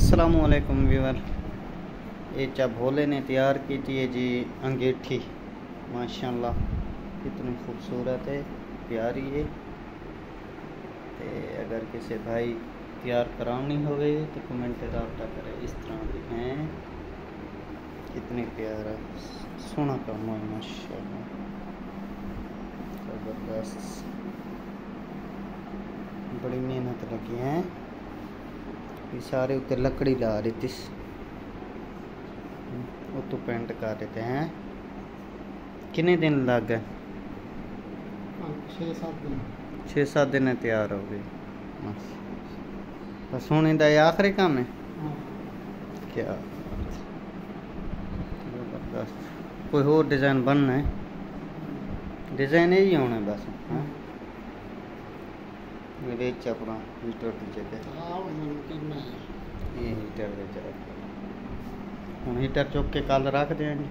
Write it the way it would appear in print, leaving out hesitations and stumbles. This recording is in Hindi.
अस्सलामुअलैकुम व्यूअर। ये चा भोले ने तैयार की थी ये जी अंगीठी, माशाल्लाह कितनी खूबसूरत है, प्यारी है। तो अगर किसी भाई तैयार करानी हो तो कमेंट रब्ता करे। इस तरह की हैं, कितनी प्यारा सोना काम है माशाल्लाह, ज़बरदस्त, बड़ी मेहनत लगी है। ये सारे उत्ते लकड़ी ला रही थी, वो तो पेंट कर देते हैं। कितने दिन लग गए? 6-7 दिन तैयार हो गई। बस हूँ इनका आखिरी काम है। क्या जबरदस्त। कोई और डिज़ाइन बनना है? डिज़ाइन यही होना है बस। हाँ अपना हीटर की जगह ये हीटर दे हूँ हीटर चुक के कल रख देंगे।